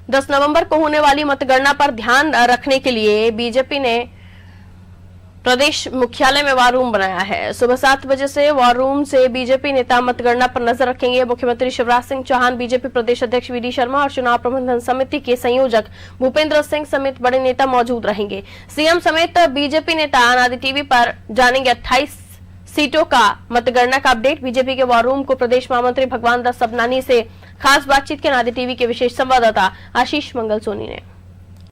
10 नवंबर को होने वाली मतगणना पर ध्यान रखने के लिए बीजेपी ने प्रदेश मुख्यालय में वॉर रूम बनाया है। सुबह 7 बजे से वॉर रूम से बीजेपी नेता मतगणना पर नजर रखेंगे। मुख्यमंत्री शिवराज सिंह चौहान, बीजेपी प्रदेश अध्यक्ष वीडी शर्मा और चुनाव प्रबंधन समिति के संयोजक भूपेंद्र सिंह समेत बड़े नेता मौजूद रहेंगे। सीएम समेत बीजेपी नेता अनादि टीवी पर जानेंगे 28 सीटों का मतगणना का अपडेट। बीजेपी के वॉर रूम को प्रदेश महामंत्री भगवान दास सबनानी से खास बातचीत के अनादि टीवी के विशेष संवाददाता आशीष मंगल सोनी ने।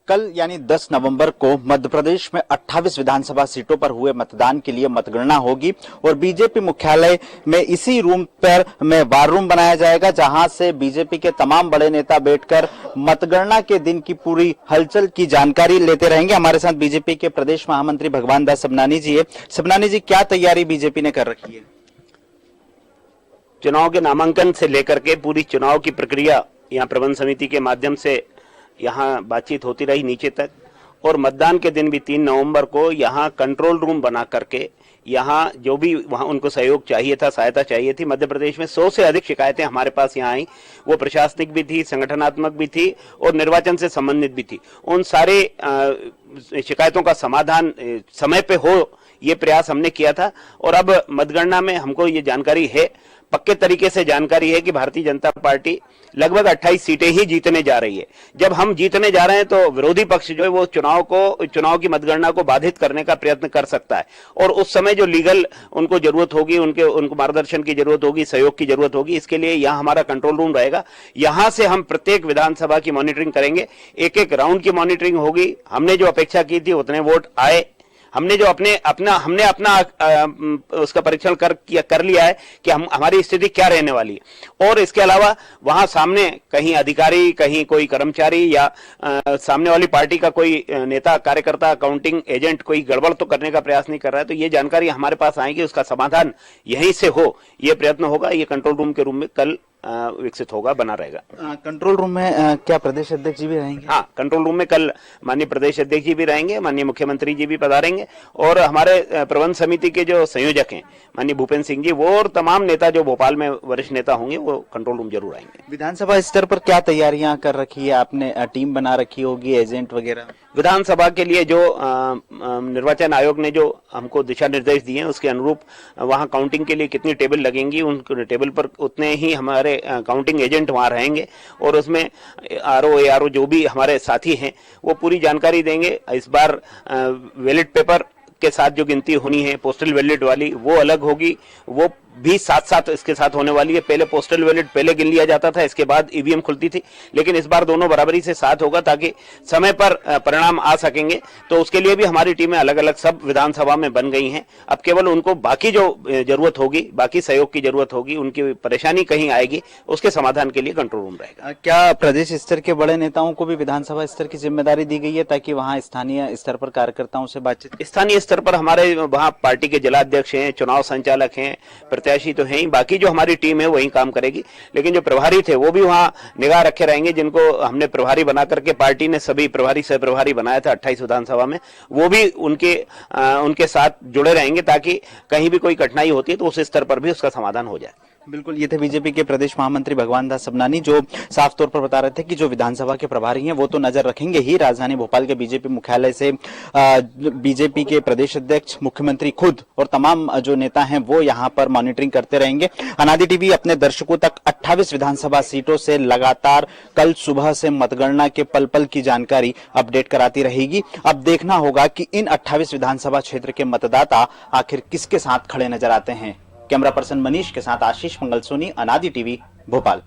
कल यानी 10 नवंबर को मध्य प्रदेश में 28 विधानसभा सीटों पर हुए मतदान के लिए मतगणना होगी और बीजेपी मुख्यालय में इसी रूम पर में वार रूम बनाया जाएगा, जहां से बीजेपी के तमाम बड़े नेता बैठकर मतगणना के दिन की पूरी हलचल की जानकारी लेते रहेंगे। हमारे साथ बीजेपी के प्रदेश महामंत्री भगवान दास सबनानी जी है। सबनानी जी, क्या तैयारी बीजेपी ने कर रखी है? चुनाव के नामांकन से लेकर के पूरी चुनाव की प्रक्रिया यहाँ प्रबंध समिति के माध्यम से यहाँ बातचीत होती रही नीचे तक, और मतदान के दिन भी 3 नवंबर को यहाँ कंट्रोल रूम बना करके यहाँ जो भी वहाँ उनको सहयोग चाहिए था, सहायता चाहिए थी। मध्य प्रदेश में 100 से अधिक शिकायतें हमारे पास यहाँ आई, वो प्रशासनिक भी थी, संगठनात्मक भी थी और निर्वाचन से संबंधित भी थी। उन सारे शिकायतों का समाधान समय पे हो, ये प्रयास हमने किया था। और अब मतगणना में हमको ये जानकारी है, पक्के तरीके से जानकारी है कि भारतीय जनता पार्टी लगभग 28 सीटें ही जीतने जा रही है। जब हम जीतने जा रहे हैं तो विरोधी पक्ष जो है वो चुनाव की मतगणना को बाधित करने का प्रयत्न कर सकता है, और उस समय जो लीगल उनको जरूरत होगी, उनको मार्गदर्शन की जरूरत होगी, सहयोग की जरूरत होगी, इसके लिए यहाँ हमारा कंट्रोल रूम रहेगा। यहाँ से हम प्रत्येक विधानसभा की मॉनिटरिंग करेंगे, एक राउंड की मॉनिटरिंग होगी। हमने जो अपेक्षा की थी उतने वोट आए, हमने जो हमने अपना उसका परीक्षण कर लिया है कि हमारी स्थिति क्या रहने वाली है। और इसके अलावा वहां सामने कहीं अधिकारी, कहीं कोई कर्मचारी या सामने वाली पार्टी का कोई नेता, कार्यकर्ता, अकाउंटिंग एजेंट कोई गड़बड़ तो करने का प्रयास नहीं कर रहा है। तो ये जानकारी हमारे पास आएगी, उसका समाधान यहीं से हो, ये प्रयत्न होगा। ये कंट्रोल रूम के रूम में कल विकसित होगा, बना रहेगा। कंट्रोल रूम में क्या प्रदेश अध्यक्ष जी भी रहेंगे? हाँ, कंट्रोल रूम में कल माननीय प्रदेश अध्यक्ष जी भी रहेंगे, माननीय मुख्यमंत्री जी भी पधारेंगे, और हमारे प्रबंध समिति के जो संयोजक हैं माननीय भूपेंद्र सिंह जी, वो और तमाम नेता जो भोपाल में वरिष्ठ नेता होंगे वो कंट्रोल रूम जरूर आएंगे। विधानसभा स्तर पर क्या तैयारियां कर रखी है आपने? टीम बना रखी होगी, एजेंट वगैरह? विधानसभा के लिए जो निर्वाचन आयोग ने जो हमको दिशा निर्देश दिए हैं उसके अनुरूप वहां काउंटिंग के लिए कितनी टेबल लगेंगी, उन टेबल पर उतने ही हमारे काउंटिंग एजेंट वहां रहेंगे, और उसमें आरओ जो भी हमारे साथी हैं वो पूरी जानकारी देंगे। इस बार बैलेट पेपर के साथ जो गिनती होनी है, पोस्टल बैलेट वाली, वो अलग होगी, वो भी साथ साथ इसके साथ होने वाली है। पहले पोस्टल बैलेट पहले गिन लिया जाता था, इसके बाद ईवीएम खुलती थी, लेकिन इस बार दोनों बराबरी से साथ होगा ताकि समय पर परिणाम आ सकेंगे। तो उसके लिए भी हमारी टीमें अलग अलग सब विधानसभा में बन गई हैं। अब केवल उनको बाकी जो जरूरत होगी, बाकी सहयोग की जरूरत होगी, उनकी परेशानी कहीं आएगी, उसके समाधान के लिए कंट्रोल रूम रहेगा। क्या प्रदेश स्तर के बड़े नेताओं को भी विधानसभा स्तर की जिम्मेदारी दी गई है ताकि वहाँ स्थानीय स्तर पर कार्यकर्ताओं से बातचीत? स्थानीय स्तर पर हमारे वहाँ पार्टी के जिलाध्यक्ष हैं, चुनाव संचालक हैं, प्रत्याशी तो हैं, बाकी जो हमारी टीम है वही काम करेगी। लेकिन जो प्रभारी थे वो भी वहाँ निगाह रखे रहेंगे, जिनको हमने प्रभारी बना करके पार्टी ने सभी प्रभारी सह प्रभारी बनाया था 28 विधानसभा में, वो भी उनके साथ जुड़े रहेंगे ताकि कहीं भी कोई कठिनाई होती है तो उस स्तर पर भी उसका समाधान हो जाए। बिल्कुल, ये थे बीजेपी के प्रदेश महामंत्री भगवान दास सबनानी, जो साफ तौर पर बता रहे थे कि जो विधानसभा के प्रभारी हैं वो तो नजर रखेंगे ही। राजधानी भोपाल के बीजेपी मुख्यालय से बीजेपी के प्रदेश अध्यक्ष, मुख्यमंत्री खुद और तमाम जो नेता हैं वो यहाँ पर मॉनिटरिंग करते रहेंगे। अनादि टीवी अपने दर्शकों तक 28 विधानसभा सीटों से लगातार कल सुबह से मतगणना के पल पल की जानकारी अपडेट कराती रहेगी। अब देखना होगा कि इन 28 विधानसभा क्षेत्र के मतदाता आखिर किसके साथ खड़े नजर आते हैं। कैमरा पर्सन मनीष के साथ आशीष मंगल सोनी, अनादि टीवी, भोपाल।